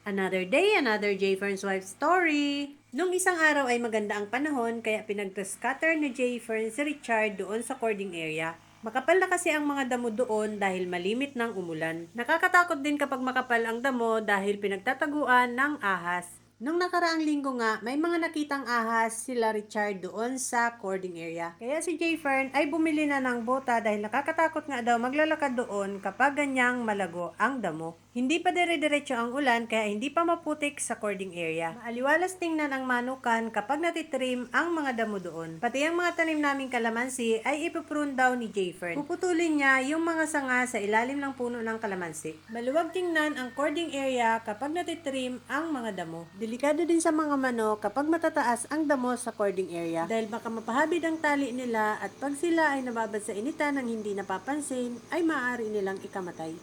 Another day, another Jayfern's wife story. Nung isang araw ay maganda ang panahon kaya pinag-scatter ni Jayfern si Richard doon sa cording area. Makapal na kasi ang mga damo doon dahil malimit ng umulan. Nakakatakot din kapag makapal ang damo dahil pinagtataguan ng ahas. Nung nakaraang linggo nga, may mga nakitang ahas sila Richard doon sa cording area. Kaya si Jayfern ay bumili na ng bota dahil nakakatakot nga daw maglalakad doon kapag ganyang malago ang damo. Hindi pa dire-diretso ang ulan kaya hindi pa maputik sa cording area. Maaliwalas tingnan ang manukan kapag natitrim ang mga damo doon. Pati ang mga tanim naming kalamansi ay ipuprune daw ni Jayfern. Puputulin niya yung mga sanga sa ilalim ng puno ng kalamansi. Maluwag tingnan ang cording area kapag natitrim ang mga damo. Delikado din sa mga manok kapag matataas ang damo sa cording area dahil baka mapahabid ang tali nila at pag sila ay nababad sa initan ng hindi napapansin ay maaari nilang ikamatay.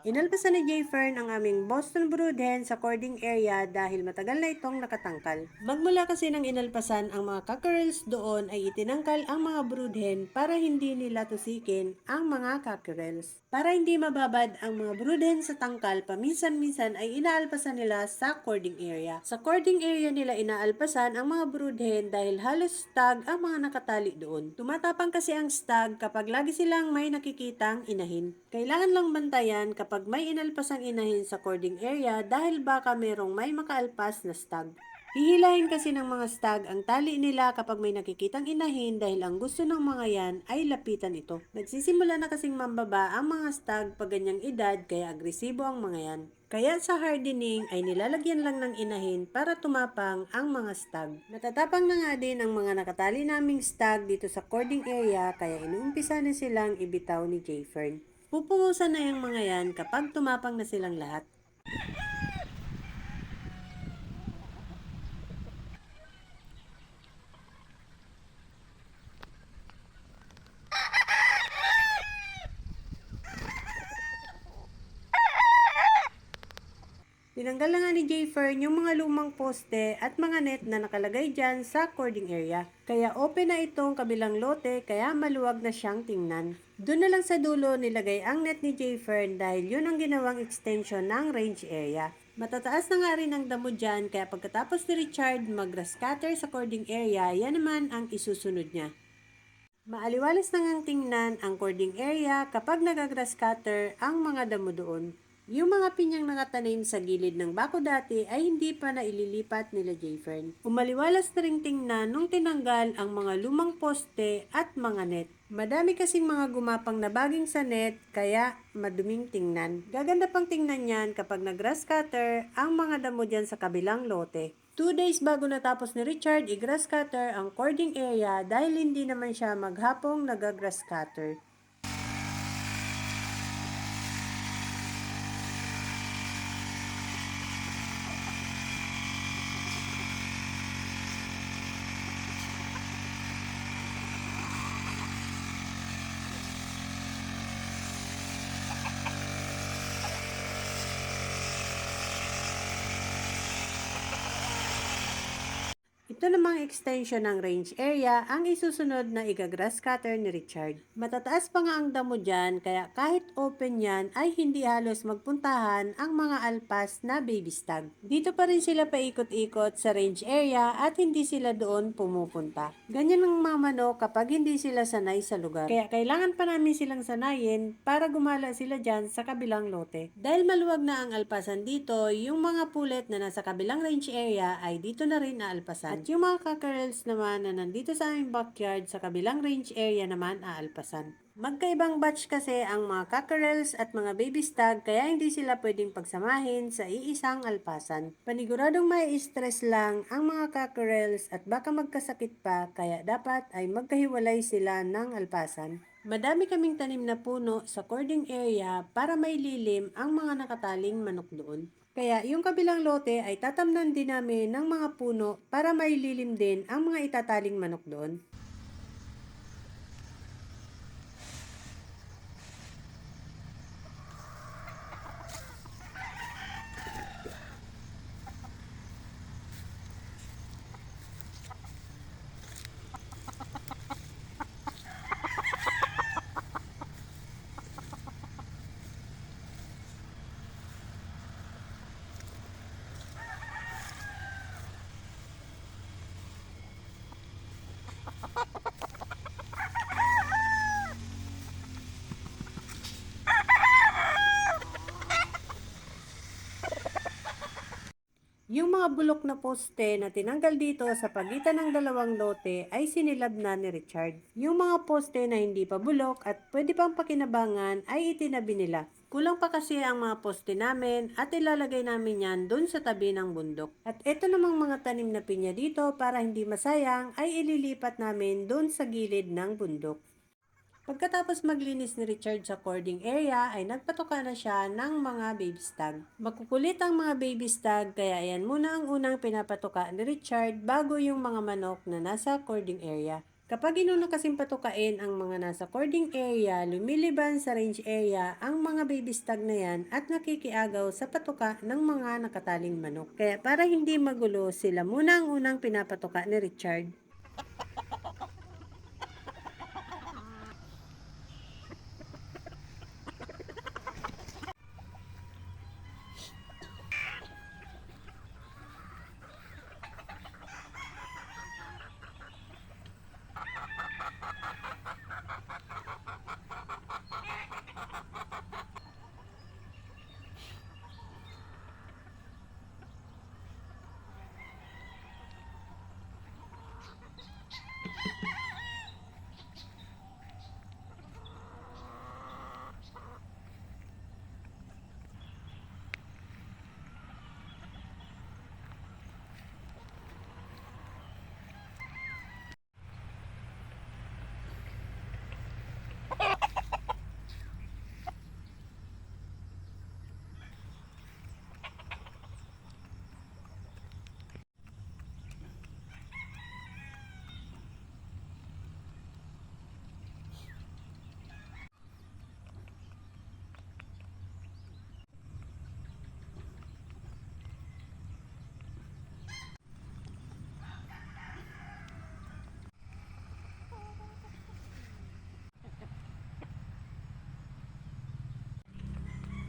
Inalpasan ni Jayfern ang aming Boston Broodhen sa cording area dahil matagal na itong nakatangkal. Magmula kasi ng inalpasan ang mga cockerels doon ay itinangkal ang mga broodhen para hindi nila tusikin ang mga cockerels. Para hindi mababad ang mga broodhen sa tangkal, paminsan-minsan ay inaalpasan nila sa cording area. Sa cording area nila inaalpasan ang mga broodhen dahil halos stag ang mga nakatali doon. Tumatapang kasi ang stag kapag lagi silang may nakikitang inahin. Kailangan lang bantayan kapag may inalpasang inahin sa cording area dahil baka merong may makaalpas na stag. Hihilahin kasi ng mga stag ang tali nila kapag may nakikitang inahin dahil ang gusto ng mga yan ay lapitan ito. Nagsisimula na kasing mambaba ang mga stag pag ganyang edad kaya agresibo ang mga yan. Kaya sa hardening ay nilalagyan lang ng inahin para tumapang ang mga stag. Natatapang na nga din ang mga nakatali naming stag dito sa cording area kaya inuumpisa na silang ibitaw ni Jayfern. Pupungusan na yung mga yan kapag tumapang na silang lahat. Tinanggal na nga ni Jayfern yung mga lumang poste at mga net na nakalagay dyan sa cording area. Kaya open na itong kabilang lote kaya maluwag na siyang tingnan. Doon na lang sa dulo nilagay ang net ni Jayfern dahil yun ang ginawang extension ng range area. Matataas na nga rin ang damo dyan kaya pagkatapos ni Richard mag-grass cutter sa cording area, yan naman ang isusunod niya. Maaliwalas na ngang tingnan ang cording area kapag nag-grass cutter ang mga damo doon. Yung mga pinyang nakatanim sa gilid ng bako dati ay hindi pa naililipat nila Jayfern. Umaliwalas na ring tingnan nung tinanggal ang mga lumang poste at mga net. Madami kasing mga gumapang na baging sa net kaya maduming tingnan. Gaganda pang tingnan yan kapag nag-grass cutter ang mga damo dyan sa kabilang lote. 2 days bago natapos ni Richard i-grass cutter ang cording area dahil hindi naman siya maghapong nag-grass cutter. Ito namang extension ng range area ang isusunod na igagrass cutter ni Richard. Matataas pa nga ang damo dyan kaya kahit open yan ay hindi halos magpuntahan ang mga alpas na baby stag. Dito pa rin sila paikot-ikot sa range area at hindi sila doon pumupunta. Ganyan ang mga manok kapag hindi sila sanay sa lugar. Kaya kailangan pa namin silang sanayin para gumala sila dyan sa kabilang lote. Dahil maluwag na ang alpasan dito, yung mga pulet na nasa kabilang range area ay dito na rin aalpasan. At yung mga cockerels naman na nandito sa aming backyard sa kabilang range area naman aalpasan. Magkaibang batch kasi ang mga cockerels at mga baby stag kaya hindi sila pwedeng pagsamahin sa iisang alpasan. Paniguradong may stress lang ang mga cockerels at baka magkasakit pa kaya dapat ay magkahiwalay sila ng alpasan. Madami kaming tanim na puno sa cording area para maililim ang mga nakataling manok doon. Kaya yung kabilang lote ay tatamnan din namin ng mga puno para maililim din ang mga itataling manok doon. mga bulok na poste na tinanggal dito sa pagitan ng dalawang lote ay sinilab na ni Richard. Yung mga poste na hindi pa bulok at pwede pang pakinabangan ay itinabi nila. Kulang pa kasi ang mga poste namin at ilalagay namin yan dun sa tabi ng bundok. At ito namang mga tanim na pinya dito para hindi masayang ay ililipat namin dun sa gilid ng bundok. Pagkatapos maglinis ni Richard sa cording area ay nagpatuka na siya ng mga baby stag. Makukulit ang mga baby stag kaya ayan muna ang unang pinapatuka ni Richard bago yung mga manok na nasa cording area. Kapag inuna kasing patukain ang mga nasa cording area, lumiliban sa range area ang mga baby stag na yan at nakikiagaw sa patuka ng mga nakataling manok. Kaya para hindi magulo, sila muna ang unang pinapatuka ni Richard.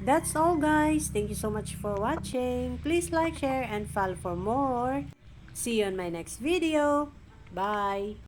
That's all guys. Thank you so much for watching. Please like, share, and follow for more. See you on my next video. Bye!